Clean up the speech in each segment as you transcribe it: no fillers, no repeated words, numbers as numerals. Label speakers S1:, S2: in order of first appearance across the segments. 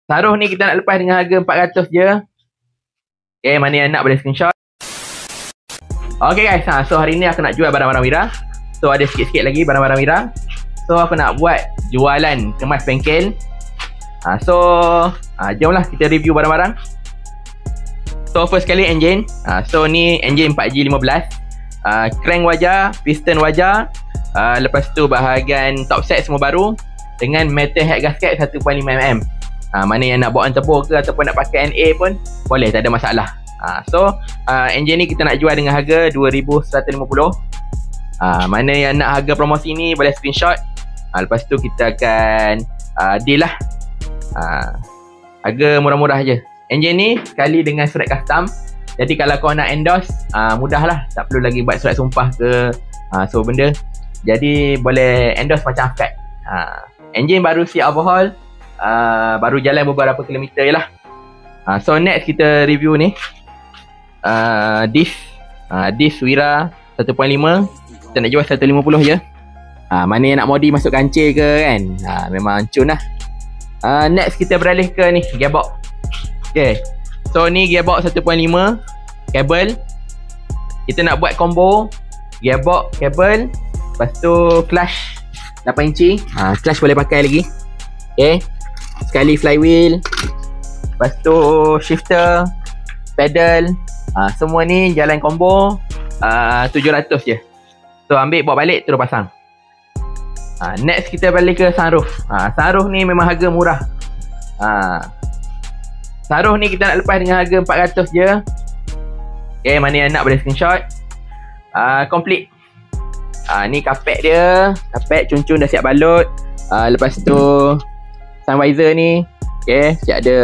S1: Saruh ni kita nak lepas dengan harga 400 je. Okay, mana yang nak boleh screenshot. Okay guys, so hari ni aku nak jual barang-barang Wira. So ada sikit-sikit lagi barang-barang Wira. So aku nak buat jualan kemas bengkel. Jomlah kita review barang-barang. So first kali engine. So ni engine 4G15. Crank wajar, piston wajar. Lepas tu bahagian top set semua baru dengan metal head gasket 1.5mm. Mana yang nak bawa turbo ke ataupun nak pakai NA pun boleh, tak ada masalah. Engine ni kita nak jual dengan harga 2,150. Mana yang nak harga promosi ni boleh screenshot. Lepas tu kita akan deal lah. Harga murah-murah je. Engine ni sekali dengan surat custom. Jadi kalau kau nak endorse, mudah lah. Tak perlu lagi buat surat sumpah ke so benda. Jadi boleh endorse macam Afkat. Engine baru siap overhaul. Baru jalan beberapa kilometer je lah. So next kita review ni Disc Wira 1.5. Kita nak jual 150 je. Mana yang nak modi masuk kancil ke kan, memang cun lah. Next kita beralih ke ni gearbox. Okay, so ni gearbox 1.5 kabel. Kita nak buat combo gearbox, kabel. Lepas tu clutch 8 inci. Clutch boleh pakai lagi. Okay, sekali flywheel. Lepas tu shifter, pedal. Semua ni jalan combo 700 je. So ambil bawa balik terus pasang. Next kita balik ke sunroof. Sunroof ni memang harga murah. Sunroof ni kita nak lepas dengan harga 400 je. Okay, mana yang nak boleh screenshot. Complete. Ni kapek dia. Kapek cun-cun dah siap balut. Lepas tu sun visor ni. Okay, siap ada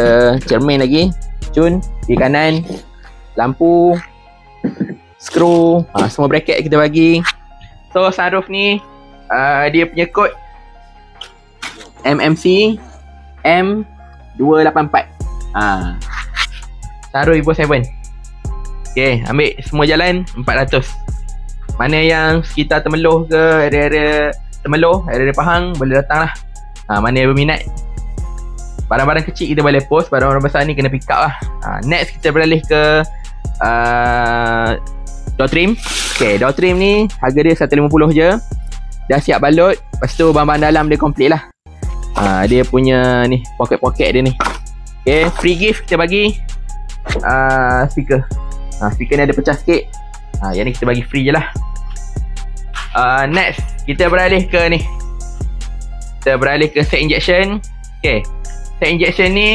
S1: cermin lagi. Cun di kanan. Lampu, skru, semua bracket kita bagi. So sunroof ni dia punya kod MMC M284. Sunroof Evo 7. Okay, ambil semua jalan 400. Mana yang sekitar Temeloh ke, area-area Temeloh, area-area Pahang, boleh datang lah. Mana yang berminat. Barang-barang kecil kita boleh post, barang-barang besar ni kena pick up lah. Next kita beralih ke door trim. Okay, door trim ni harga dia 150 je. Dah siap balut. Lepas tu bahan-bahan dalam dia komplit lah. Dia punya ni poket-poket dia ni. Okay, free gift kita bagi speaker. Speaker ni ada pecah sikit. Yang ni kita bagi free je lah. Next kita beralih ke ni. Kita beralih ke set injection. Okay, set injection ni